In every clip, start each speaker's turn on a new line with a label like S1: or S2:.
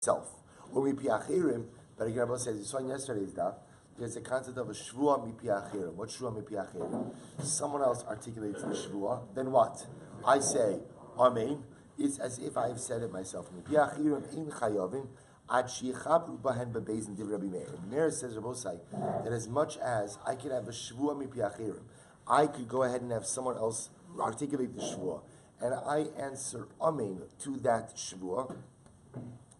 S1: self. Or mipi achirim, but again, Rabbi says, you saw in yesterday's daf, there's a concept of a shvua mipi achirim. What shvua mipi achirim? Someone else articulates the shvua, then what? I say, Amen. It's as if I have said it myself. Mipi achirim in chayavin, ad sheyichabru bahen bebeizin div Rabbi Meir. Meir says, Rabbi, that as much as I could have a shvua mipi achirim, I could go ahead and have someone else articulate the shvua, and I answer Amen to that shvua,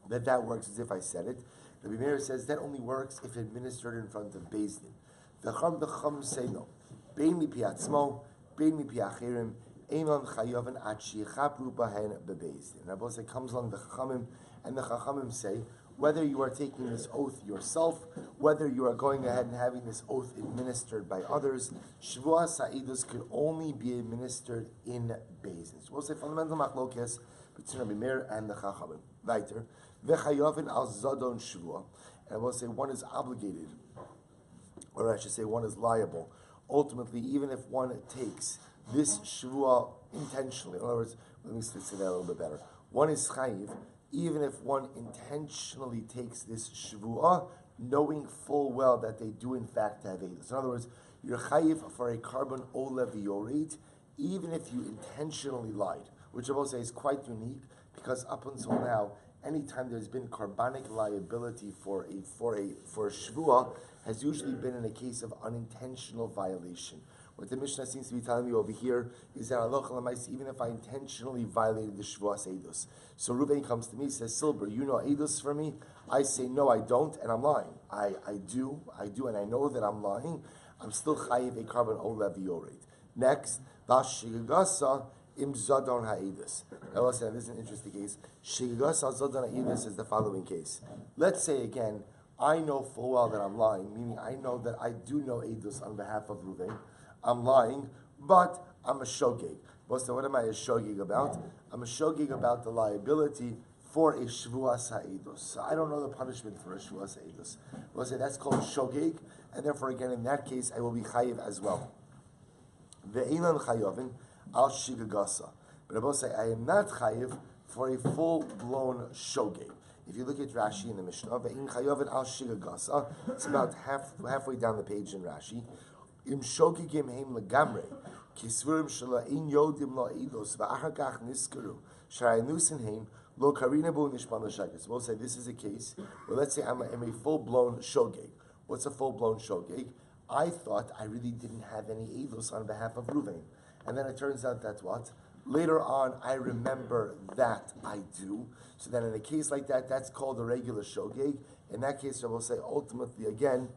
S1: that works as if I said it. Rabbi Meir says that only works if administered in front of Beis Din. The Chacham say no. Bein mipi atzmo, bein mipi achirim, einon chayavan ad sheyichabru bahen bebeis din. Rabbi say comes along the Chachamim, and the Chachamim say whether you are taking this oath yourself, whether you are going ahead and having this oath administered by others, Shevuos Ha'edus could only be administered in Beis Din. So we'll say fundamental machlokes between Rabbi Meir and the Chachamim. Weiter, v'chayavin al zadon shvua, and I will say one is obligated, or I should say one is liable. Ultimately, even if one takes this shvua intentionally, in other words, let me say that a little bit better. One is chayiv, even if one intentionally takes this shvua, knowing full well that they do in fact have edus. In other words, you're chayiv for a carbon ola v'yored, even if you intentionally lied, which I will say is quite unique, because up until now, anytime there's been carbonic liability for a shvua, has usually been in a case of unintentional violation. What the Mishnah seems to be telling me over here is that halacha l'maisa, even if I intentionally violated the shvuas edus. So Reuven comes to me, says, Silber, you know edus for me? I say, no, I don't, and I'm lying. I do, and I know that I'm lying. I'm still chayiv a carbon ola v'yored. Next, v'ashigasa im zadon ha'edus. Now listen, this is an interesting case. Shigasa zadon ha'edus is the following case. Let's say again, I know full well that I'm lying, meaning I know that I do know edus on behalf of Reuven. I'm lying, but I'm a shogeg. So what am I a shogeg about? I'm a shogeg about the liability for a shvuas ha'edus. So I don't know the punishment for a shvuas ha'edus. We'll say that's called shogeg, and therefore again in that case I will be chayiv as well. Ve'enan chayavin al shigagasa. But I will say I am not chayiv for a full-blown shogeg. If you look at Rashi in the Mishnah, ve'in chayavin al shigagasa, it's about halfway down the page in Rashi. Im shogegim heim legamre, kisvurim shela in yodim lo eidos va'achar kach niskaru sharayinusin heim lo karina bu nishman l'shagis. We'll say this is a case where let's say I'm a full-blown shogeg. What's a full-blown shogeg? I thought I really didn't have any eidos on behalf of Reuven, and then it turns out that what? Later on, I remember that I do. So then in a case like that, that's called a regular shogeg. In that case, I will say ultimately again,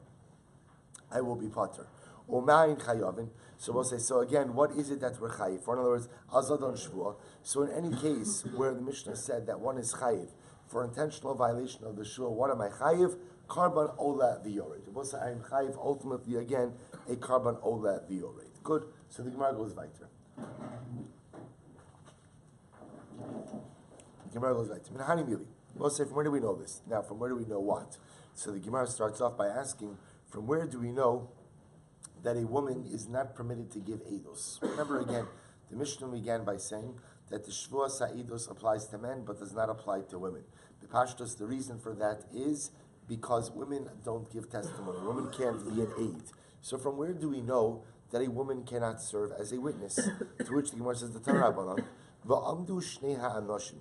S1: I will be potter. So we'll say, so again, what is it that we're chayiv for? In other words, azadon shvua. So in any case where the Mishnah said that one is chayiv for intentional violation of the shvua, what am I chayiv? Carbon ola v'yored. We'll say I am chayiv ultimately again a carbon ola v'yored. Good. So the Gemara goes weiter. The Gemara goes weiter. Minhani mili. We'll say, from where do we know this? Now, from where do we know what? So the Gemara starts off by asking, from where do we know that a woman is not permitted to give eidos? Remember again, the Mishnah began by saying that the Shevuos Ha'edus applies to men but does not apply to women. The Pashtus, the reason for that is because women don't give testimony. Women can't be an aid. So from where do we know that a woman cannot serve as a witness? To which the Gemara says, the Torah Banan, Va'amdu Shnei Ha'anoshim.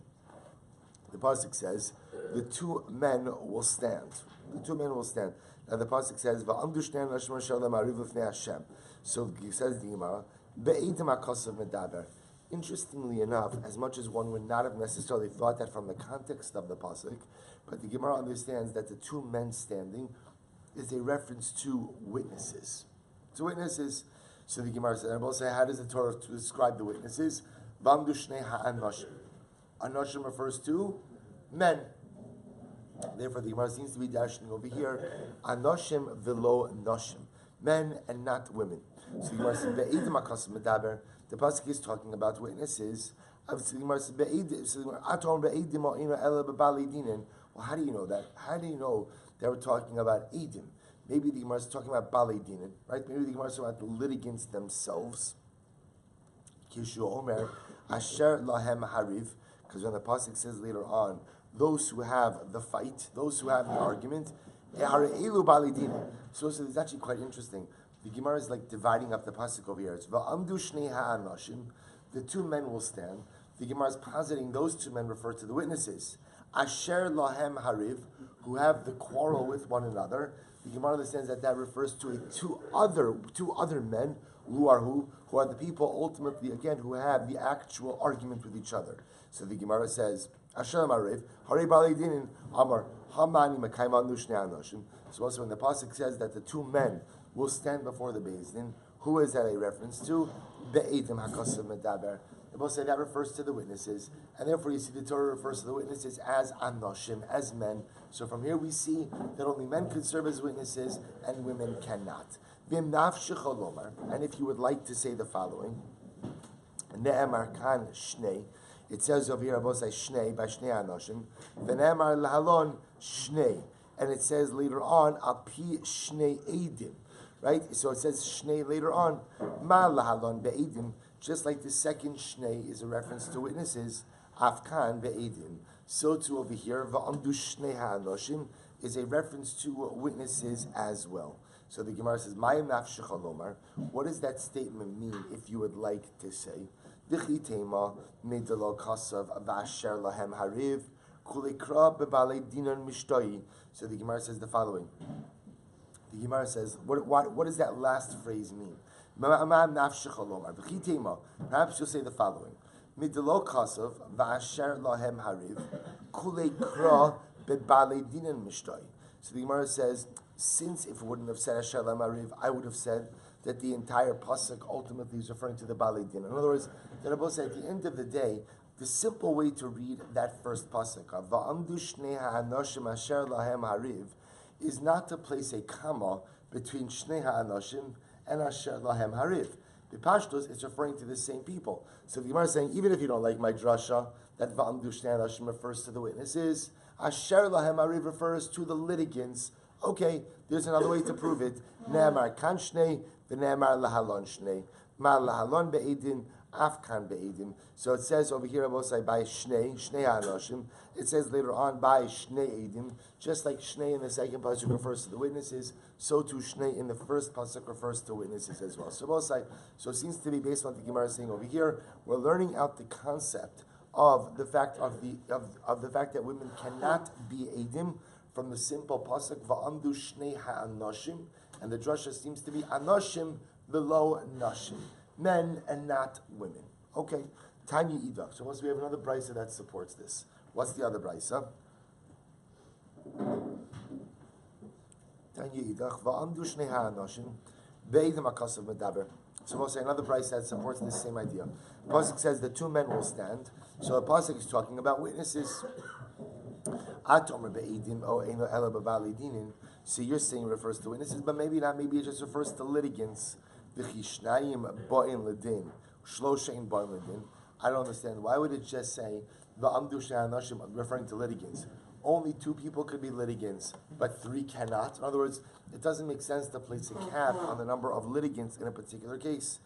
S1: The pasuk says, the two men will stand. The two men will stand. Now the pasuk says, "Va'amdu shnei anashim shalom ariv lifnei Hashem." So he says the Gemara, "Be'edim hakasav medaber." Interestingly enough, as much as one would not have necessarily thought that from the context of the pasuk, but the Gemara understands that the two men standing is a reference to witnesses. To witnesses. So the Gemara says, and we'll say, how does the Torah describe the witnesses? "Va'amdu shnei ha'anashim." Anoshim refers to men. Therefore, the Gemara seems to be dashing over here, anoshim velo noshim, men and not women. So the Gemara says, be'edim hakasav medaber. The pasuk is talking about witnesses. So the Gemara says, atom be'edim ha'ina ela b'balei dinin. Well, how do you know that? How do you know they were talking about edim? Maybe the Gemara is talking about balei dinin, right? Maybe the Gemara is talking about the litigants themselves. Kishu omer asher lahem hariv. Because when the pasuk says later on, those who have the fight, those who have the argument. So it's actually quite interesting. The Gemara is like dividing up the pasuk over here. It's va'amdu shnei ha'anashim. The two men will stand. The Gemara is positing those two men refer to the witnesses. Asher lahem hariv, who have the quarrel with one another. The Gemara understands that refers to two other men who are the people ultimately again who have the actual argument with each other. So the Gemara says Asher hariv hariv balei dinin amar hamani mekayman shnei ha'anashim. So also when the pasuk says that the two men will stand before the Beis Din, who is that a reference to? Be'edim hakasav medaber. The Bible says that refers to the witnesses, and therefore you see the Torah refers to the witnesses as anoshim, as men. So from here we see that only men can serve as witnesses and women cannot. And if you would like to say the following, Ne'emar kan shnei, it says over here, Rabbi says shnei by shnei anoshim, v'ne'emar lahalon shnei, and it says later on api shnei edim. Right? So it says shnei later on, ma lahalon be'edim, just like the second shnei is a reference to witnesses, afkan be'edim. So too over here, va'amdu shnei ha'anoshim is a reference to witnesses as well. So the Gemara says, Mayim nafshecha lomar. What does that statement mean if you would like to say? V'chi tema medelo kasav v'asher lahem hariv kulikra bebalei dinan mishtoi. So the Gemara says the following. The Gemara says, what does that last phrase mean? Perhaps you'll say the following. Midelo kasav v'asher lahem hariv kulei kra bebalei dinan mishtoi. So the Gemara says, since if it wouldn't have said asher lahem hariv, I would have said that the entire pasuk ultimately is referring to the balei din. In other words, the Rebbe said at the end of the day, the simple way to read that first pasuk of va'amdu shnei ha'anoshim asher lahem hariv is not to place a comma between shnei ha'anoshim and asher lahem hariv. The Pashtos is referring to the same people. So the Gemara is saying, even if you don't like my drasha, that va'amdu shnei ha'anoshim refers to the witnesses, asher lahem hariv refers to the litigants. Okay, there's another way to prove it. Ne'emar kan shnei v'ne'emar lahalon shnei. Ma lahalon be'edin, afkan be'edim. So it says over here, Abosai, by shnei ha'anoshim. It says later on, by shnei edim. Just like shnei in the second pasuk refers to the witnesses, so too shnei in the first pasuk refers to witnesses as well. So Abosai, so it seems to be based on what the Gemara is saying over here. We're learning out the concept of the fact of the fact that women cannot be edim from the simple pasuk va'amdu shnei ha'anoshim, and the drasha seems to be anoshim below nashim, men and not women. Okay, Tanya Idach. So once we have another brisa that supports this. What's the other brisa? Tanya Idach va'amdu shnei ha'anoshim be'edim hakasav medaber. So we'll say another brisa that supports this same idea. The pasuk says the two men will stand. So the pasuk is talking about witnesses. So you're saying it refers to witnesses, but maybe not. Maybe it just refers to litigants. I don't understand. Why would it just say referring to litigants? Only two people could be litigants, but three cannot. In other words, it doesn't make sense to place a cap on the number of litigants in a particular case.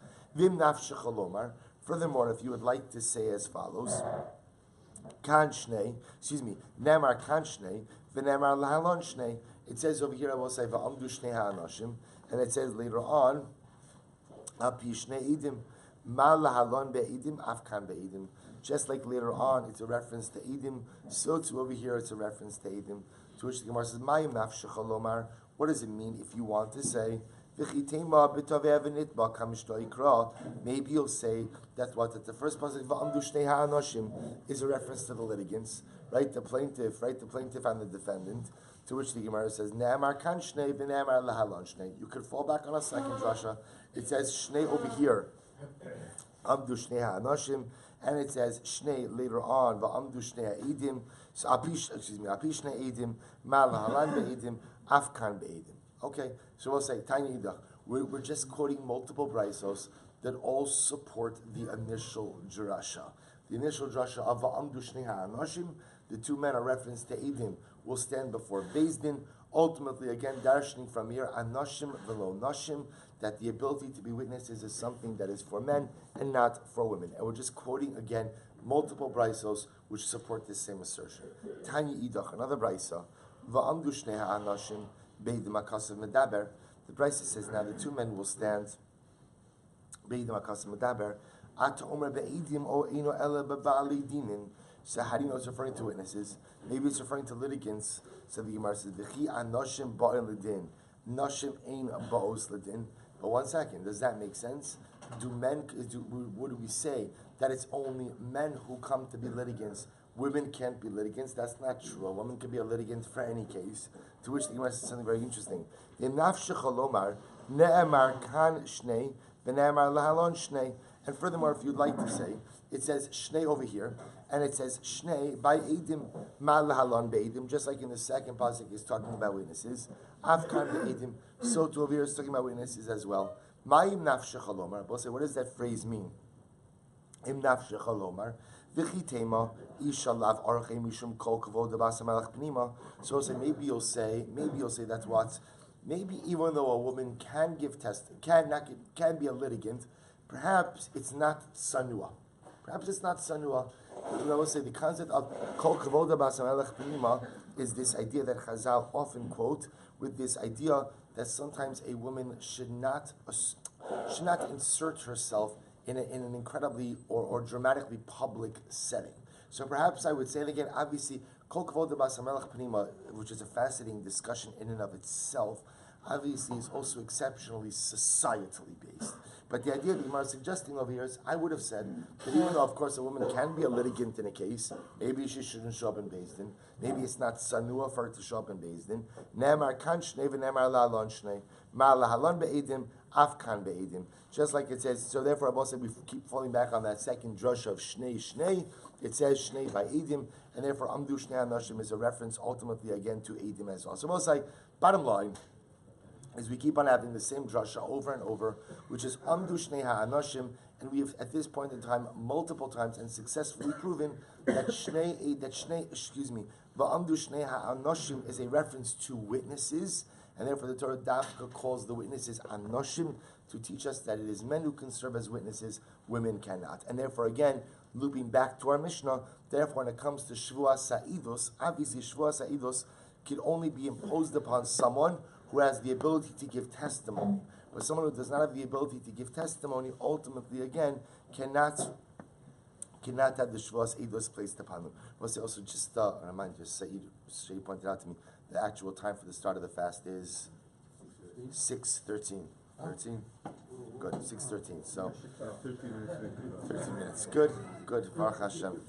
S1: Furthermore, if you would like to say as follows. Nemar kan shnei, v'nemar lahalon shnei. It says over here, I will say, va'amdu shnei ha'anoshim, and it says later on, api shnei edim, ma lahalon be'edim, afkan be'edim. Just like later on, it's a reference to edim, so too over here, it's a reference to edim. To which the Gemara says, ma'im nafshecha lomar. What does it mean if you want to say, maybe you'll say that the first pasuk is a reference to the litigants, right? The plaintiff and the defendant. To which the Gemara says, you could fall back on a second drasha. It says shnei over here, amdu shnei ha'anoshim, and it says shnei later on, va'amdu shnei ha'idim. So api shnei edim, ma lahalan be'edim, afkan be'edim. Okay, so we'll say, Tanya Idach. We're just quoting multiple braisos that all support the initial drasha. The initial drasha of va'amdu shnei ha'anoshim, the two men are referenced to Edim, will stand before Beis Din. Ultimately, again, darshaning from here, anoshim velo nashim, that the ability to be witnesses is something that is for men and not for women. And we're just quoting, again, multiple braisos which support this same assertion. Tanya idach, another brisa, va'amdu shnei ha'anashim beidim hakasav medaber. The brisa says now the two men will stand beidim hakasav medaber at omer be'idim o eino ele beba'alei dinin. So how do you know it's referring to witnesses? Maybe it's referring to litigants. So the Gemara says, "V'chi anoshim ba'in ledin, noshim ein ba'os ledin." But one second, does that make sense? What do we say? That it's only men who come to be litigants. Women can't be litigants. That's not true. A woman can be a litigant for any case. To which the Gemara says something very interesting. In nafshecha lomar ne'emar kan shnei v'ne'emar lahalon shnei. And furthermore, if you'd like to say, it says shnei over here, and it says shnei by edim ma lahalon be'edim, just like in the second pasuk is talking about witnesses. Afkan be'edim, so too over here is talking about witnesses as well. Ma'im nafshecha lomar. We'll say, what does that phrase mean? Im nafshecha lomar v'chitema ishalav archei mishum kol kavod b'asam alach pnima. So we'll say, maybe you'll say that's what. Maybe even though a woman can give can be a litigant, perhaps it's not sanua. Perhaps it's not sanua. I will say the concept of kol kavod b'asam alach pnima is this idea that Chazal often quote with this idea that sometimes a woman should not insert herself in an incredibly or dramatically public setting. So perhaps I would say it again, obviously, Kol Kavod B'Asam Melech Pnima, which is a fascinating discussion in and of itself, obviously is also exceptionally societally based. But the idea that Gemara is suggesting over here is, I would have said that even though, of course, a woman can be a litigant in a case, maybe she shouldn't show up in Beis Din. Maybe it's not sanua for her to show up in Beis Din. Ne'emar kan shnei v'ne'emar la'alon shnei. Ma lahalon be'edim, af kan be'edim. Just like it says, so therefore, Abba said we keep falling back on that second drush of shnei. It says shnei by edim, and therefore amdu shnei anashim is a reference ultimately again to edim as well. So we'll say, bottom line, is we keep on having the same drasha over and over, which is amdu shnei ha'anoshim, and we have at this point in time multiple times and successfully proven that va'amdu shnei ha'anoshim is a reference to witnesses, and therefore the Torah Dafka calls the witnesses anoshim to teach us that it is men who can serve as witnesses, women cannot. And therefore again, looping back to our Mishnah, therefore when it comes to Shevuos Sa'idos, obviously Shevuos Sa'idos can only be imposed upon someone who has the ability to give testimony. But someone who does not have the ability to give testimony, ultimately, again, cannot have the Shevuos Eidos placed upon them. We'll say also, just remind you, Said pointed out to me, the actual time for the start of the fast is 6:13. 13? Good, 6:13. So, 13 minutes. Good. Baruch Hashem.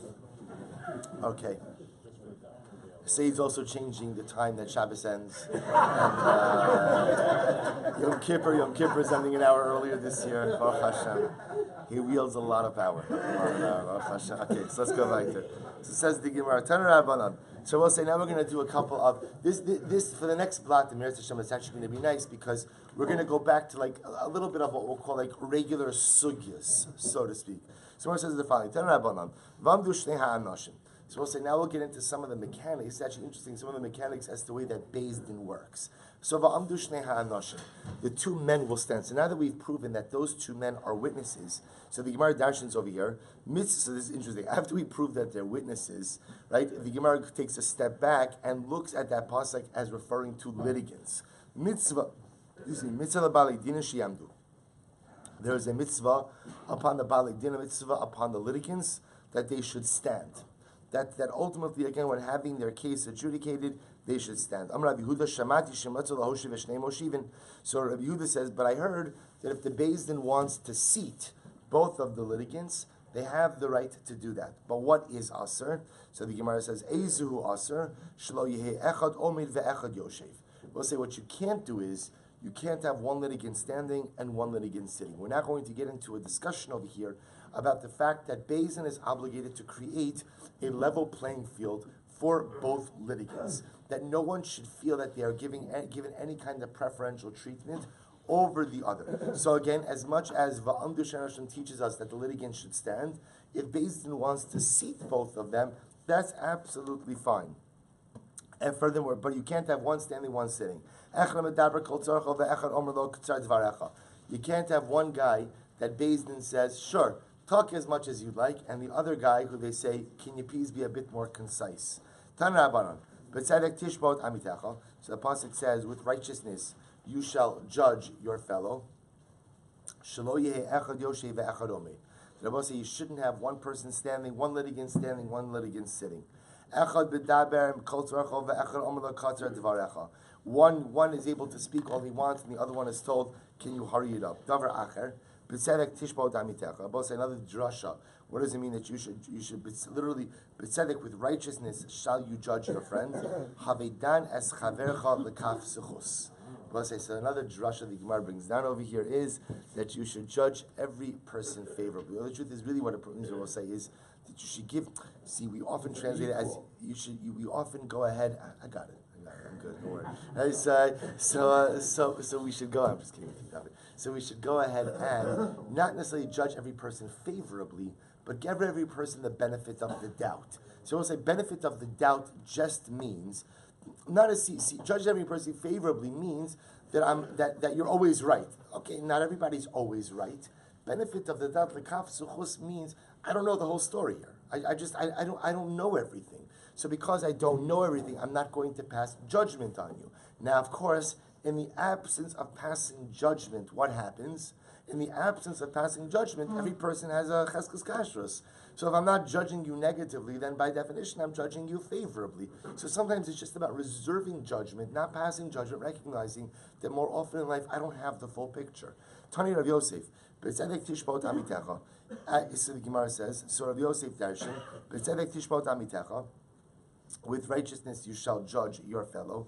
S1: Okay. Said's also changing the time that Shabbos ends. And Yom Kippur is ending an hour earlier this year. Baruch Hashem. He wields a lot of power. Baruch Hashem. Okay, so let's go back to it. So it says the Gemara, Tanur Rabbanan. So we'll say now we're going to do a couple of this for the next block. The Meretz Hashem is actually going to be nice because we're going to go back to like a little bit of what we'll call like regular sugyas, so to speak. So it says the following: Tanur Rabbanan, V'amdu shnei ha'anoshim. So we'll say now we'll get into some of the mechanics. It's actually interesting, some of the mechanics as to the way that Beis Din works. So va'amdu shnei ha'anoshim, the two men will stand. So now that we've proven that those two men are witnesses, so the Gemara Darshans over here, so this is interesting. After we prove that they're witnesses, right? The Gemara takes a step back and looks at that pasuk as referring to litigants. Mitzvah b'alei dina sheyamdu. There is a mitzvah upon the b'alei dina, mitzvah upon the litigants that they should stand. That ultimately, again, when having their case adjudicated, they should stand. So Rabbi Yehuda says, but I heard that if the Beis Din wants to seat both of the litigants, they have the right to do that. But what is aser? So the Gemara says, Eizuhu aser, shlo yehei echad omid ve'echad yoshev. We'll say what you can't do is, you can't have one litigant standing and one litigant sitting. We're not going to get into a discussion over here about the fact that Beis Din is obligated to create a level playing field for both litigants. That no one should feel that they are given any kind of preferential treatment over the other. So again, as much as Va'amdu Shanashim teaches us that the litigant should stand, if Beis Din wants to seat both of them, that's absolutely fine. And furthermore, but you can't have one standing, one sitting. You can't have one guy that Beis Din says, sure, Talk as much as you'd like. And the other guy who they say, can you please be a bit more concise? Tan Rabbanon. B'tzedek tishbot amitecha. So the pasuk says, with righteousness you shall judge your fellow. Shelo yehe echad yoshev ve'echad omei. The Rebbe says you shouldn't have one person standing, one litigant standing, one litigant sitting. Echad b'daber kol tzorcho ve'echad omer lo katzar dvarecha. One is able to speak all he wants, and the other one is told, can you hurry it up? Davar acher. B'tzedek tishbot amitecha. Rebbe says another drasha. What does it mean that you should literally b'tzedek, with righteousness shall you judge your friend? Havedan es chavercha lekaf suchus. So another drasha the Gemara brings down over here is that you should judge every person favorably. Well, the truth is really what it will say is that you should give. See, we often translate it as you should. We often go ahead. I got it. I'm good. Don't worry. So we should go. I'm just kidding. So we should go ahead and not necessarily judge every person favorably, but give every person the benefit of the doubt. So we'll say benefit of the doubt just means. Not as judge every person favorably means that you're always right. Okay, not everybody's always right. Benefit of the doubt, lekaf suchus, means I don't know the whole story here. I don't know everything. So because I don't know everything, I'm not going to pass judgment on you. Now, of course, in the absence of passing judgment, what happens? In the absence of passing judgment, every person has a cheskes kashrus. So if I'm not judging you negatively, then by definition I'm judging you favorably. So sometimes it's just about reserving judgment, not passing judgment, recognizing that more often in life I don't have the full picture. Tani Rav Yosef, b'tzedek tishbot amitecha. So the Gemara says, so Rav Yosef darshan, b'tzedek tishbot amitecha. With righteousness you shall judge your fellow.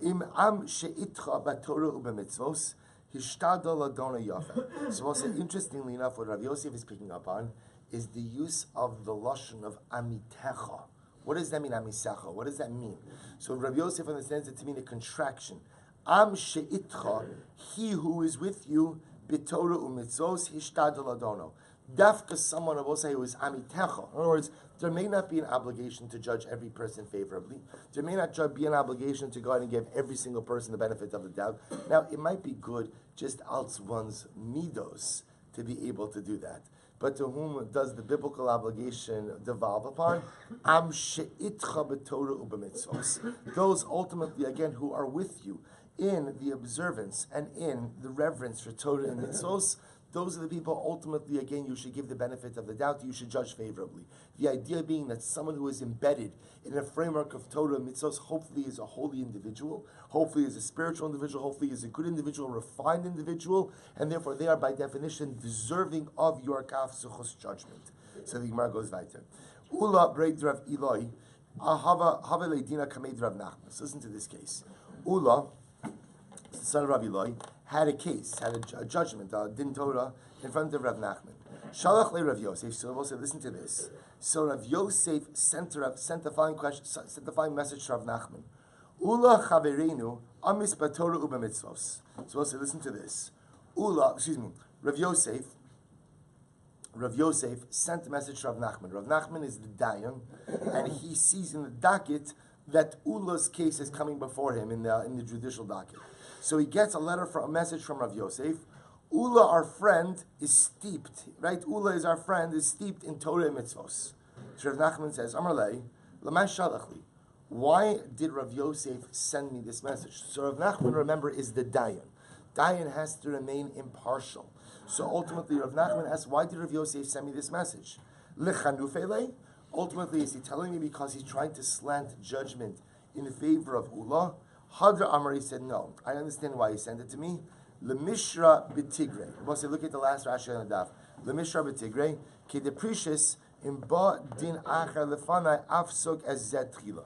S1: Im am she'itcha b'torah u'b'mitzvos. So we'll say, interestingly enough, what Rav Yosef is picking up on is the use of the lashon of amitecha. What does that mean, amisecha? What does that mean? So Rav Yosef understands it to mean a contraction. Am she'itcha, he who is with you, b'torah u'mitzvos hishtadol adono. Dafka, someone will say who is amitecha. In other words, there may not be an obligation to judge every person favorably. There may not be an obligation to go out and give every single person the benefit of the doubt. Now, it might be good just als one's midos to be able to do that. But to whom does the biblical obligation devolve upon? Am she'itcha b'torah u'b'mitzvos. Those ultimately, again, who are with you in the observance and in the reverence for Torah and mitzvos, those are the people ultimately, again, you should give the benefit of the doubt, you should judge favorably. The idea being that someone who is embedded in a framework of Torah and mitzvos hopefully is a holy individual, hopefully is a spiritual individual, hopefully is a good individual, refined individual, and therefore they are by definition deserving of your kaf suchos judgment. So the Gemara goes weiter. Ula breid Rav Eloi, hava leidina kamed Rav Nachman. So listen to this case. Ula, the son of Rav Eloi, had a case, had a judgment, a din Torah, in front of Rav Nachman. Shalach le Rav Yosef. So we'll say, listen to this. So Rav Yosef sent the following message to Rav Nachman. Ula chaverenu amis b'Torah u'b'mitzvos. So we'll say, listen to this. Rav Yosef sent a message to Rav Nachman. Rav Nachman is the dayan, and he sees in the docket that Ula's case is coming before him in the judicial docket. So he gets a message from Rav Yosef. Ula, our friend, is steeped, right? Ula is our friend, is steeped in Torah and mitzvos. So Rav Nachman says, Amar lei, l'man shalach li. Why did Rav Yosef send me this message? So Rav Nachman, remember, is the dayan. Dayan has to remain impartial. So ultimately, Rav Nachman asks, why did Rav Yosef send me this message? L'chanufe lei? Ultimately, is he telling me because he's trying to slant judgment in favor of Ula? Hadra Amar, he said, no. I understand why he sent it to me. Lemishra b'tigrei. We'll say, look at the last Rashi on the daf. Lemishra b'tigrei. Ki deprecious in ba din acher lefanai afsok as zetchila.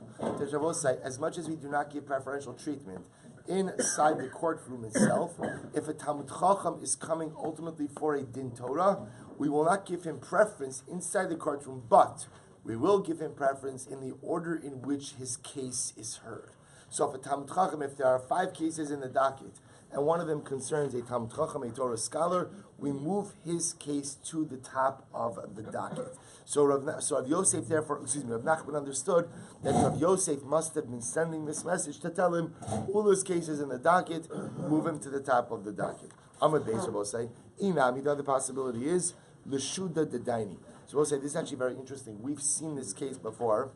S1: We'll say, as much as we do not give preferential treatment inside the courtroom itself, if a Talmud Chacham is coming ultimately for a din Torah, we will not give him preference inside the courtroom, but we will give him preference in the order in which his case is heard. So if a Talmud Chacham, if there are 5 cases in the docket, and one of them concerns a Talmud Chacham, a Torah scholar, we move his case to the top of the docket. So Rav Yosef, therefore, Rav Nachman understood that Rav Yosef must have been sending this message to tell him, all his cases in the docket, move him to the top of the docket. Amud Beis Rabbi say, Inami, the other possibility is, l'shuda dedaini. So we'll say this is actually very interesting. We've seen this case before.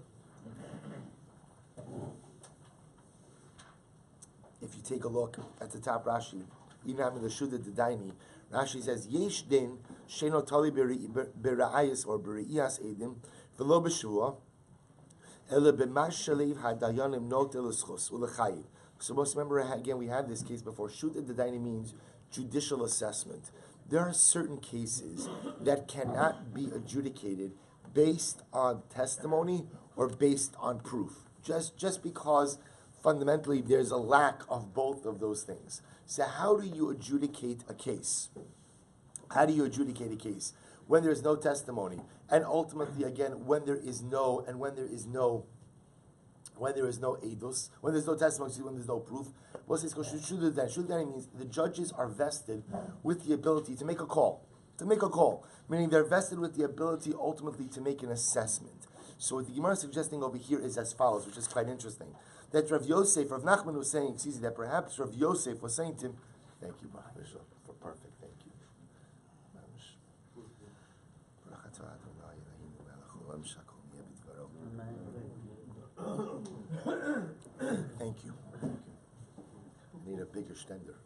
S1: If you take a look at the top Rashi, even having the Shuda Dedaini, Rashi says, Yesh din sheno tali bera'ayis or bera'iyas edim v'lo b'shua ele b'mash shalev hadayanim not eleschos ulechayiv. So most remember, again, we had this case before. Shuda Dedaini means judicial assessment. There are certain cases that cannot be adjudicated based on testimony or based on proof. Just because fundamentally there's a lack of both of those things. So how do you adjudicate a case? How do you adjudicate a case? When there's no testimony, and ultimately again, when there is no edus, when there's no testimony, when there's no proof. What says Shuddha means the judges are vested with the ability to make a call. Meaning they're vested with the ability ultimately to make an assessment. So what the Gemara is suggesting over here is as follows, which is quite interesting. That Rav Nachman was saying, that perhaps Rav Yosef was saying to him, thank you, Baruch Bishop, for perfect, thank you. Thank you. I need a bigger stender.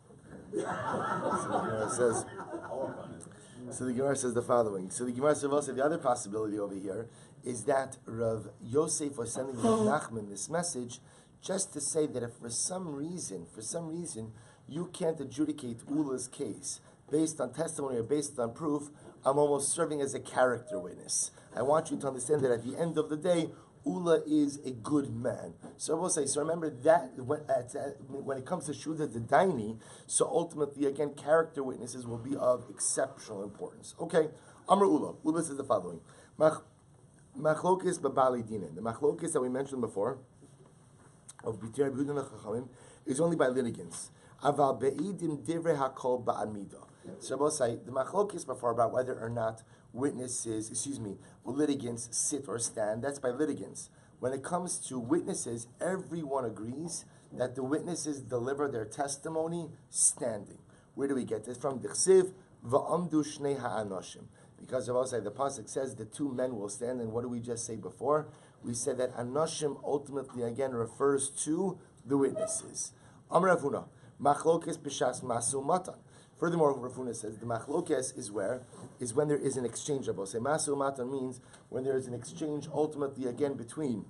S1: So the Gemara says the following. So the Gemara says also the other possibility over here is that Rav Yosef was sending Rav Nachman this message just to say that if for some reason you can't adjudicate Ula's case based on testimony or based on proof, I'm almost serving as a character witness. I want you to understand that at the end of the day, Ula is a good man. So I will say, so remember that when it comes to Shuda Dedaini, so ultimately, again, character witnesses will be of exceptional importance. Okay, Amr Ula. Ula says the following. Machlokes b'bali dinin. The machlokes that we mentioned before, of B'tir Yehuda and Chachamim, is only by litigants. Aval be'idim divrei hakol ba'amida. So I will say, the machlokes before about whether or not litigants sit or stand, that's by litigants. When it comes to witnesses, everyone agrees that the witnesses deliver their testimony standing. Where do we get this from? D'chsiv va'amdu shnei ha'anoshim. Because of us, the pasuk says the two men will stand, and what did we just say before? We said that anoshim ultimately again refers to the witnesses. Amar Rav Huna, machlokes b'shas masu matan. Furthermore, Rav Huna says the machlokes is when there is an exchange. Say masu matan means when there is an exchange ultimately again between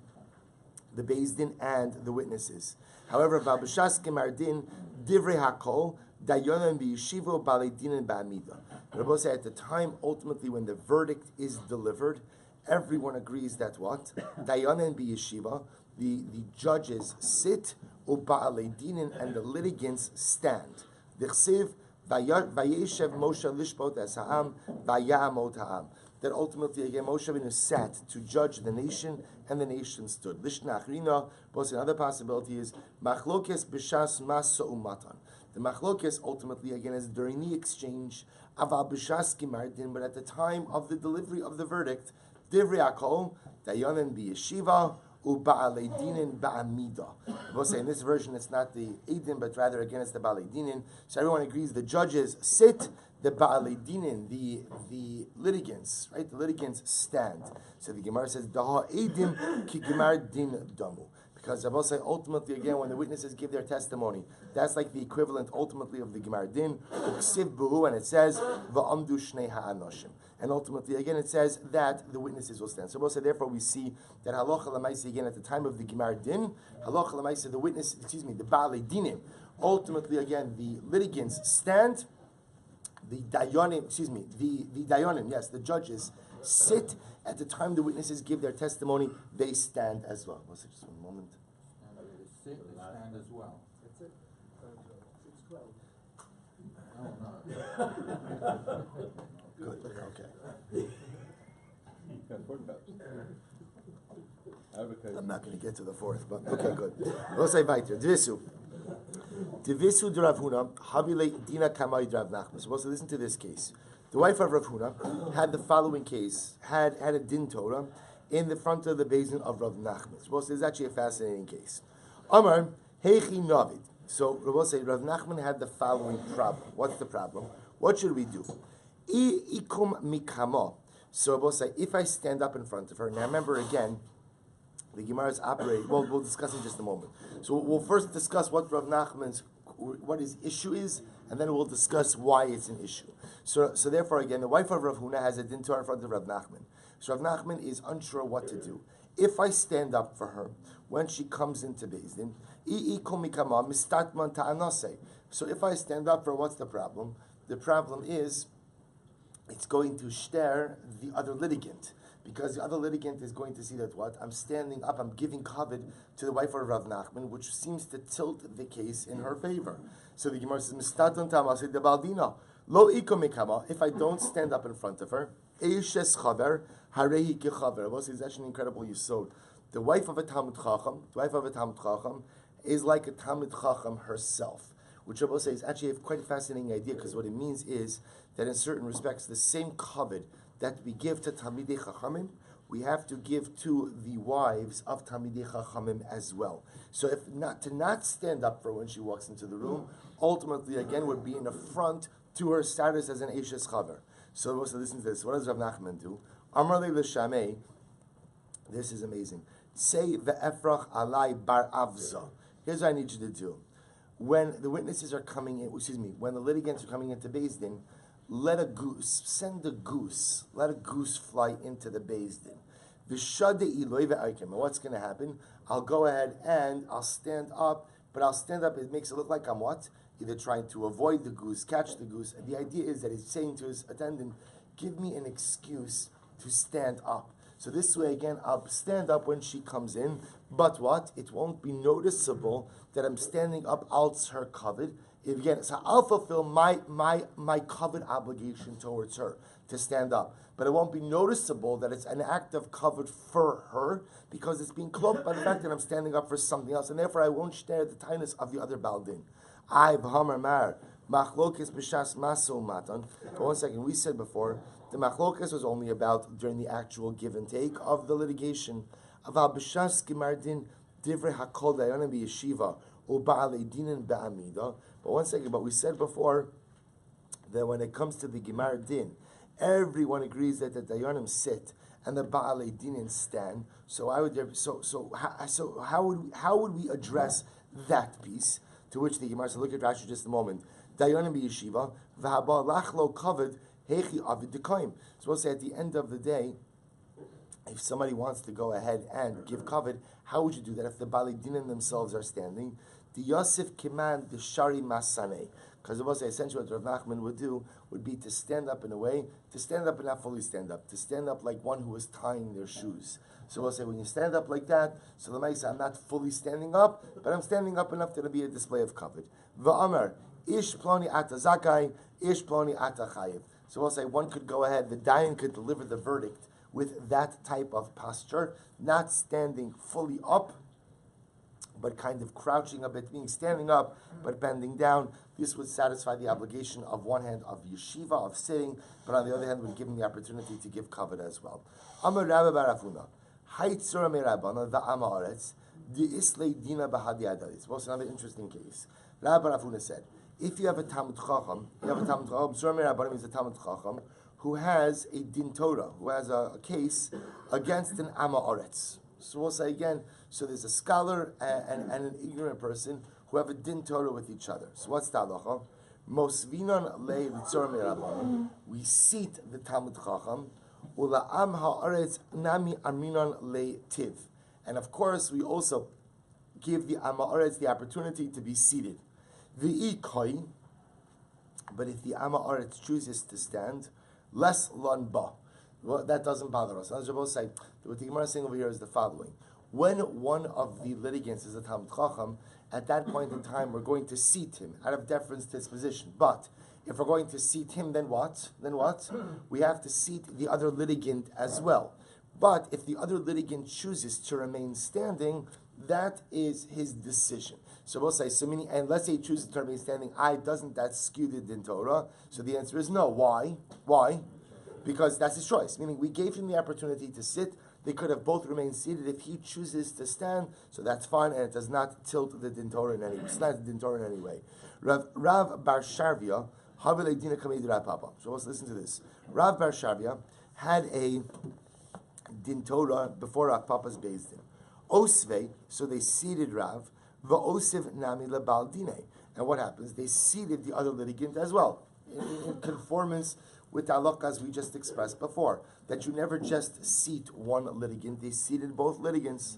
S1: the Beis Din and the witnesses. However, b'shas gemardin divrei hakol dayonim b'yeshivo balei dinin ba'amida. Rabbi say at the time ultimately when the verdict is delivered, everyone agrees that what dayonim b'yeshiva, the judges sit, u'ba'alei dinin, and the litigants stand. D'chsiv vayeshev Moshe lishpot es ha'am vayamot ha'am. That ultimately again Moshe Rabbeinu sat to judge the nation, and the nation stood. Lishnach rina. But another possibility is machlokes b'shas masa umatan. The machlokes ultimately again is during the exchange. Aval b'shas kimardin, but at the time of the delivery of the verdict, divrei hakol dayanim b'yeshiva u'ba'alei dinin ba'amida. We'll say in this version it's not the edin, but rather again it's the ba'alei dinin. So everyone agrees the judges sit, the ba'alei dinin, the litigants, right? The litigants stand. So the Gemara says daha edim ki gemar din damu. Because I will say ultimately again when the witnesses give their testimony, that's like the equivalent ultimately of the gemar din, uksiv buhu, and it says va'amdu shnei ha'anoshim. And ultimately, again, it says that the witnesses will stand. So we'll say, therefore, we see that halacha l'maisa again at the time of the gemar din, halacha l'maisa, the ba'alei dinim. Ultimately, again, the litigants stand. The dayanim, the judges sit at the time the witnesses give their testimony. They stand as well. We'll say just one moment.
S2: And they sit, they stand as well.
S3: That's it.
S2: 6:12. No.
S1: Good. Okay. I'm not going to get to the fourth, but okay, good. We'll say weiter. Divisu d'Rav Huna habile dina kamay d'Rav Nachman. So also listen to this case. The wife of Rav Huna had the following case, had a din Torah in the front of the basin of Rav Nachman. So this is actually a fascinating case. Amar heichi navid. So Rav say Rav Nachman had the following problem. What's the problem? What should we do? Ikum mikamo. So we'll say, if I stand up in front of her, now remember again, the Gemara is operating. Well, we'll discuss in just a moment. So we'll first discuss what what his issue is, and then we'll discuss why it's an issue. So therefore, again, the wife of Rav Huna has a din Torah in front of Rav Nachman. So Rav Nachman is unsure what to do. If I stand up for her when she comes into Beis Din, so if I stand up for her, what's the problem? The problem is it's going to stare the other litigant. Because the other litigant is going to see that what? I'm standing up, I'm giving kavod to the wife of Rav Nachman, which seems to tilt the case in her favor. So the Gemara says, Mistatan Tamasei de Baldina. Lo iko mikama, if I don't stand up in front of her, Eishes chaver, harehi kechaver. Well, it's actually an incredible yisod. The wife of a Talmud Chacham is like a Talmud Chacham herself. Which I will say is actually quite a fascinating idea, because what it means is that in certain respects, the same kavod that we give to Talmidei Chachamim, we have to give to the wives of Talmidei Chachamim as well. So if not to not stand up for when she walks into the room, ultimately again would be an affront to her status as an Eishes Chaver. So listen to this. What does Rav Nachman do? Amar le l'shamei. This is amazing. Say ve'efrach alai bar avza. Here's what I need you to do. When the witnesses are coming in, when the litigants are coming into Beis Din, let a goose fly into the Beis Din. And what's going to happen? I'll go ahead and I'll stand up, but I'll stand up, it makes it look like I'm what? Either trying to avoid the goose, catch the goose. And the idea is that he's saying to his attendant, give me an excuse to stand up. So this way, again, I'll stand up when she comes in, but what? It won't be noticeable that I'm standing up out her kavod. Again, so I'll fulfill my kavod obligation towards her to stand up. But it won't be noticeable that it's an act of kavod for her, because it's being cloaked by the fact that I'm standing up for something else, and therefore I won't share the tightness of the other baldin. I b'hamar mar machlokes b'shas maso matan. But 1 second, we said before the machlokes was only about during the actual give and take of the litigation. Aval b'shas gemardin divrei hakol dayanim b'yeshiva or ba'alei dinin ba'amida. But 1 second, but we said before that when it comes to the gemar din, everyone agrees that the dayanim sit and the ba'alei dinin stand. So how would we address that piece? To which the Gemara said, look at Rashi just a moment. Dayanim b'yeshiva v'haba lachlo kavod hechi avid dekaim. So we'll say at the end of the day, if somebody wants to go ahead and give kavod, how would you do that if the Baalei Dinim themselves are standing? The Yosef command the Shari Masane. Because we'll say essentially what Rav Nachman would do would be to stand up in a way, to stand up and not fully stand up, to stand up like one who is tying their shoes. So we'll say when you stand up like that, so the Maisa, I'm not fully standing up, but I'm standing up enough to be a display of kavod. V'amar, ish ploni ata zakai, ish ploni ata chayiv. So we'll say one could go ahead, the Dayan could deliver the verdict with that type of posture, not standing fully up, but kind of crouching a bit, meaning standing up, but bending down. This would satisfy the obligation of one hand of yeshiva, of sitting, but on the other hand would give him the opportunity to give kavod as well. Amar Rabbi Barafuna. Haitzura merabana va'ama aretz di'islei dina b'hadi adalis. Well, it's another interesting case. Rabbi Rafuna said, if you have a Talmud Chacham, Tzura merabana means a Talmud Chacham who has a din Torah, who has a case against an ama aretz. So we'll say again, so there's a scholar and an ignorant person who have a din Torah with each other. So what's the halacha? Mosvinon le l'tzura merabana. We seat the Talmud Chacham. And of course, we also give the Am Haaretz the opportunity to be seated. But if the Am Haaretz chooses to stand, less lon ba. Well, that doesn't bother us. As Rabbi say, what the Gemara is saying over here is the following: when one of the litigants is a Talmud Chacham, at that point in time, we're going to seat him out of deference to his position. But if we're going to seat him, then what? We have to seat the other litigant as well. But if the other litigant chooses to remain standing, that is his decision. So we'll say, and let's say he chooses to remain standing, doesn't that skew the din Torah? So the answer is no. Why? Because that's his choice. Meaning we gave him the opportunity to sit. They could have both remained seated. If he chooses to stand, so that's fine, and it does not tilt the din Torah in any way. It's not the din Torah in any way. Rav Bar Sharvia, Havile Dina Kamei Rav Papa. So let's listen to this. Rav Bar Shavia had a din Torah before Rav Papa's Beis Din. Osve, so they seated Rav, va'osiv nami lebal dine. And what happens? They seated the other litigant as well, in conformance with the halachas we just expressed before, that you never just seat one litigant, they seated both litigants.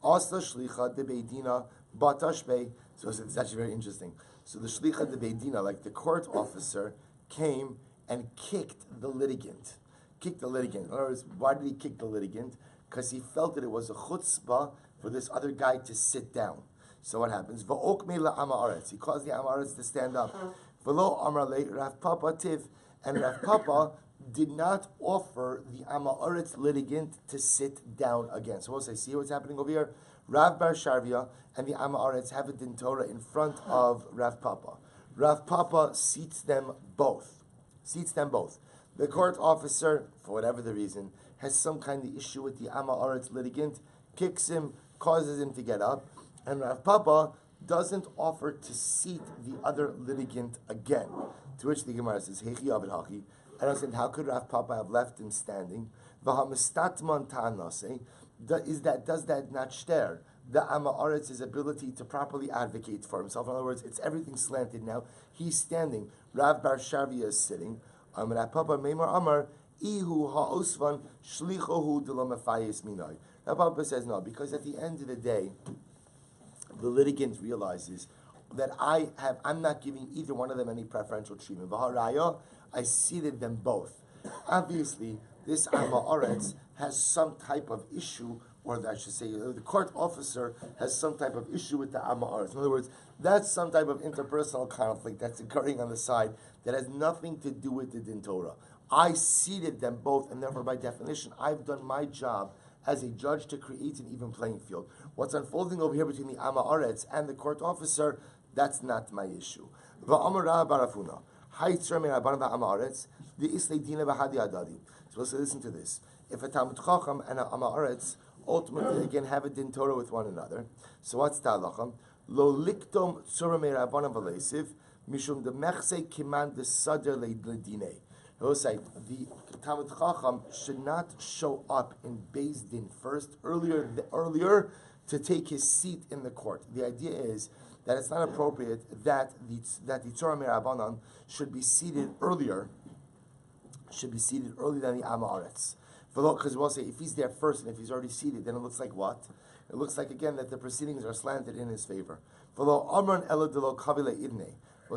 S1: Asla shlicha de beidina batash bey. So it's actually very interesting. So the shlicha de beidina, like the court officer, came and kicked the litigant. In other words, why did he kick the litigant? Because he felt that it was a chutzpah for this other guy to sit down. So what happens? Va'ok me la'amaretz. He caused the amaretz to stand up. V'lo amar le Rav Papa tiv. And Rav Papa did not offer the amaretz litigant to sit down again. So I see what's happening over here. Rav Bar Sharvia and the amaretz have a din Torah in front of Rav Papa. Rav Papa seats them both. The court officer, for whatever the reason, has some kind of issue with the amaretz litigant, kicks him, causes him to get up, and Rav Papa doesn't offer to seat the other litigant again. To which the Gemara says, Hechi Avid Hachi. And I said, how could Rav Papa have left him standing? V'hamistatman ta'anase. Does that not stare the amaretz's ability to properly advocate for himself? In other words, it's everything slanted now. He's standing. Rav Bar Shavia is sitting. Rav Papa Meimar Amar, Ihu ha'osvan shlichohu de lo mefayis minoi. Rav Papa says no, because at the end of the day, the litigant realizes that I'm not giving either one of them any preferential treatment. V'haraya, I seated them both. Obviously, this amaretz has some type of issue, or I should say, the court officer has some type of issue with the amaretz. In other words, that's some type of interpersonal conflict that's occurring on the side that has nothing to do with the din Torah. I seated them both, and therefore, by definition, I've done my job as a judge to create an even playing field. What's unfolding over here between the amaretz and the court officer, that's not my issue. So let's listen to this. If a Talmud Chacham and an amaretz ultimately again have a din Torah with one another, so what's the halacha? Lo liktom tzura me'rabbanan v'leisiv mishum demechse kiman desader le'dinei. The Talmud Chacham should not show up in Beis Din first, earlier to take his seat in the court. The idea is that it's not appropriate that the Tzora Me'Rabbanan should be seated earlier than the Amaretz. Because we'll say, if he's there first and if he's already seated, then it looks like what? It looks like, again, that the proceedings are slanted in his favor. We'll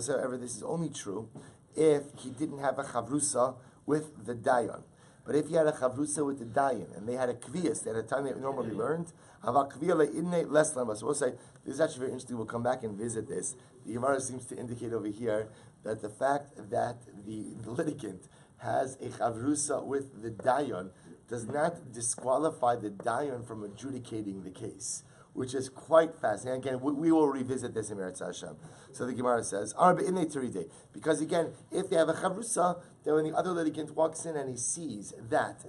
S1: say, however, this is only true if he didn't have a chavrusa with the dayan. But if he had a chavrusa with the dayan, and they had a kviyas at a time they normally learned, so we'll say, this is actually very interesting, we'll come back and visit this. The Gemara seems to indicate over here that the fact that the litigant has a chavrusa with the dayan does not disqualify the dayan from adjudicating the case, which is quite fascinating. Again, we will revisit this in Meretz Hashem. So the Gemara says, because again, if they have a chavrusa, then when the other litigant walks in and he sees that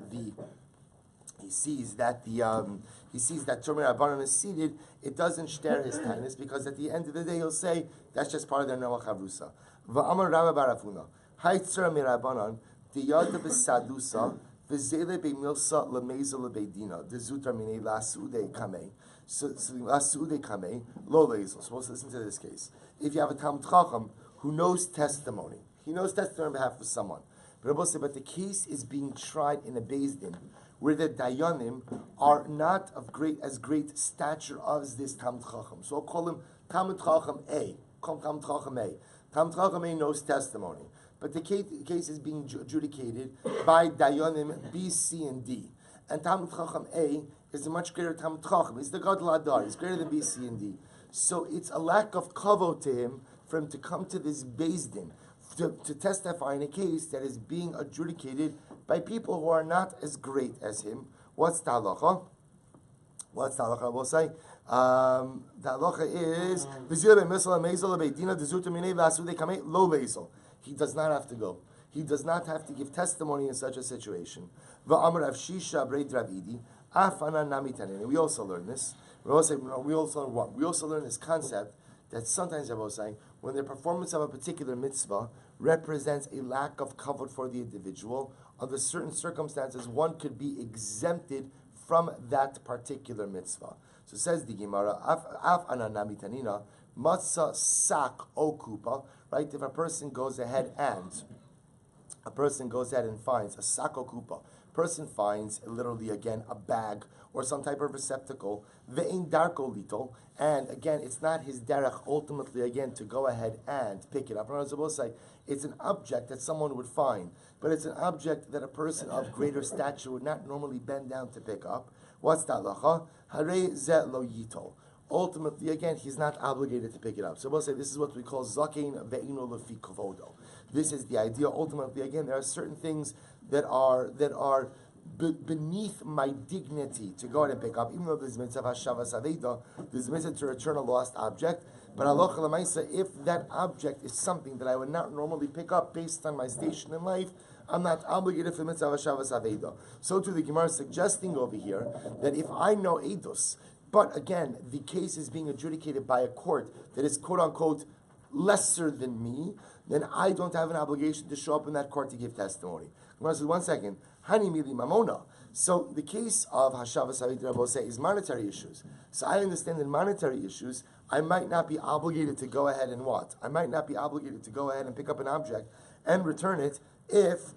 S1: Tzora Me'Rabbanan is seated, it doesn't share his tightness, because at the end of the day he'll say that's just part of their normal chavrusa. V'amar Rabbi Barafuna, Hay Tzora Me'Rabbanan diyada b'sadusa v'zele b'milsa l'meiza l'beidina dezutar minei la'asude kamei. So la'asude kamei lo lezel. Supposed to listen to this case. If you have a Talmud Chacham who knows testimony, he knows testimony on behalf of someone. But the case is being tried in a Beis Din where the Dayanim are not of as great stature as this Talmud Chacham. So I'll call him Talmud Chacham A. Call him Talmud Chacham A. Talmud Chacham A knows testimony. But the case is being adjudicated by Dayanim B, C, and D. And Talmud Chacham A is a much greater Talmud Chacham. He's the Gadol Adar. He's greater than B, C, and D. So it's a lack of kavod to him for him to come to this Beis Din to testify in a case that is being adjudicated by people who are not as great as him. What's the halacha? We'll say the halacha is he does not have to go. He does not have to give testimony in such a situation. We also learn this. We also learn what? We also learn this concept that sometimes, I was saying, when the performance of a particular mitzvah represents a lack of kavod for the individual. Under certain circumstances, one could be exempted from that particular mitzvah. So says the Gemara, af anana mitanina, matzah sak o kupa, right? If a person goes ahead and finds a sak o kupa, person finds literally again a bag or some type of receptacle, ve'in darko litol, and again it's not his derech ultimately again to go ahead and pick it up. I was supposed to say it's an object that someone would find, but it's an object that a person of greater stature would not normally bend down to pick up. What's that lacha? Hare ze lo yitol. Ultimately, again, he's not obligated to pick it up. So we'll say this is what we call zakein ve'ino lefi kavodo. This is the idea. Ultimately, again, there are certain things that are beneath my dignity to go ahead and pick up, even though there's mitzvah Shabbos aveda, there's mitzvah to return a lost object. But halacha l'maisa, if that object is something that I would not normally pick up based on my station in life, I'm not obligated for mitzvah Shabbos aveda. So to the Gemara suggesting over here that if I know edus, but again the case is being adjudicated by a court that is quote unquote lesser than me, then I don't have an obligation to show up in that court to give testimony. Gemara says, 1 second, Hani mili mamona. So the case of Hashavas Havit Raboseh is monetary issues. So I understand in monetary issues, I might not be obligated to go ahead and what? I might not be obligated to go ahead and pick up an object and return it if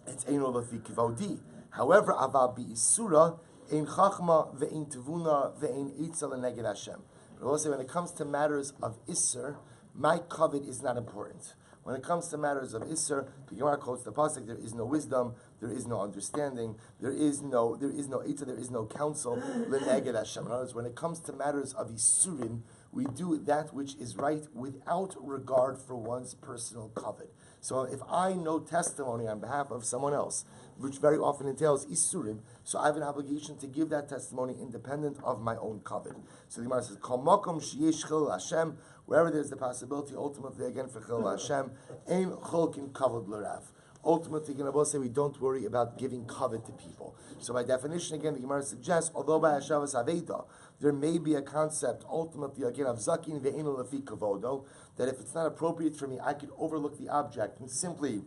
S1: it's Eino Lafi Kivodi. However, Aval Bi Isura, Ein Chachma, Ve'ein Tevuna, Ve'ein Eitzel Neged Hashem. Raboseh, when it comes to matters of Isser, my covet is not important. When it comes to matters of Isser, the Gemara quotes the pasuk: there is no wisdom, there is no understanding, there is no Eitzah, there is no counsel. L'neged Hashem. In other words, when it comes to matters of Isurim, we do that which is right without regard for one's personal covet. So if I know testimony on behalf of someone else, which very often entails Isurim, so I have an obligation to give that testimony independent of my own covet. So the Gemara says, Kol makom sheyesh chil Hashem, wherever there's the possibility, ultimately again for chil Hashem, ein cholkin kavod l'rav. Ultimately, Gemara say we don't worry about giving covet to people. So by definition, again, the Gemara suggests, although by Hashavas Aveda, there may be a concept, ultimately, again, of zakin ve'inu lefi kavodo, that if it's not appropriate for me, I could overlook the object and simply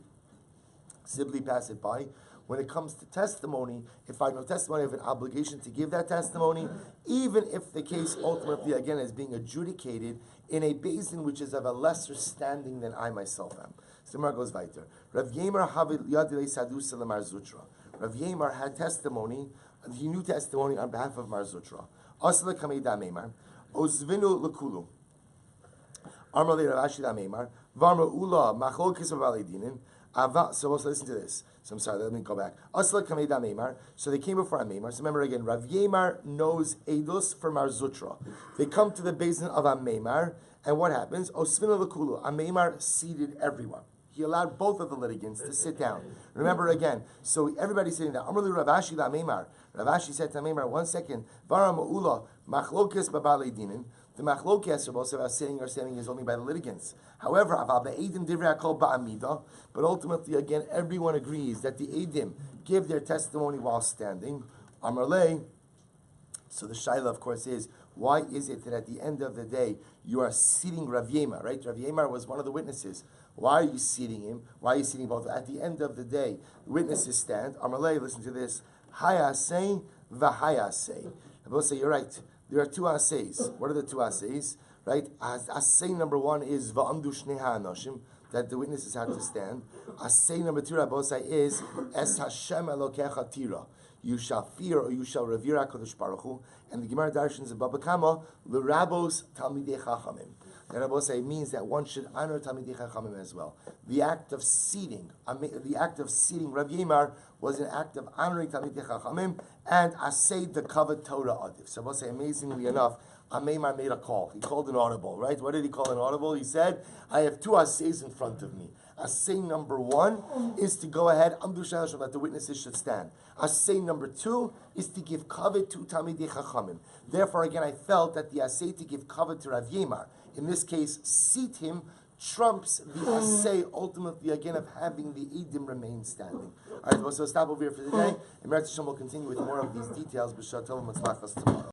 S1: pass it by. When it comes to testimony, if I know testimony, I have an obligation to give that testimony, even if the case ultimately, again, is being adjudicated in a basin which is of a lesser standing than I myself am. So the Gemara goes weiter. Rav Yemar havid yadilei sadusa lemar zutra. Rav Yemar had testimony, he knew testimony on behalf of Mar Zutra. Asla kamei da meimar, ozvinu lekulu. Amar le Rav Ashi da meimar, varma ula machol kisam valedinin. So let's listen to this. So I'm sorry, let me go back. Asla kamei da meimar. So they came before Meimar. So remember again, Rav Yemar knows Eidos for Mar Zutra. They come to the basin of Meimar, and what happens? Osvinu lekulu. Meimar seated everyone. He allowed both of the litigants to sit down. Remember again, so everybody's sitting down. Amrli Rav Ashi la Meimar. Rav Ashi said to Meimar, 1 second, Vara ma'ula, machlokes babale dinin. The machlokes are both about sitting or standing is only by the litigants. However, aval be'edim divrei hakol ba'amida. But ultimately, again, everyone agrees that the edim give their testimony while standing. Amrle. So the shaila, of course, is why is it that at the end of the day you are seating Rav Yemar, right? Rav Yemar was one of the witnesses. Why are you seating him? Why are you seating both? At the end of the day, the witnesses stand. Amalei, listen to this. Hayasei v'hayasei. I will say, you're right. There are two aseis. What are the two aseis? Right? Asei number 1 is va'amdu shnei ha'anoshim, that the witnesses have to stand. Asei number 2, Rabosai, is es Hashem elokecha tira. You shall fear or you shall revere HaKadosh Baruch Hu. And the Gemara Darshans of Baba Kama, l'rabos talmidei chachamim. The Rabosai means that one should honor talmidei chachamim as well. The act of seating Rav Yemar was an act of honoring talmidei chachamim and asay the covered Torah adif. So Rabosai, amazingly enough, Meimar made a call. He called an audible, right? What did he call an audible? He said, I have 2 asays in front of me. Asay number 1 is to go ahead, that the witnesses should stand. Asay number 2 is to give kavod to Talmidei Chachamim. Therefore, again, I felt that the asay to give kavod to Rav Yemar, in this case, seat him, trumps the asay ultimately, again, of having the edim remain standing. All right, so stop over here for today. And Meretz Hashem will continue with more of these details. B'shat tov u'matzlachas tomorrow.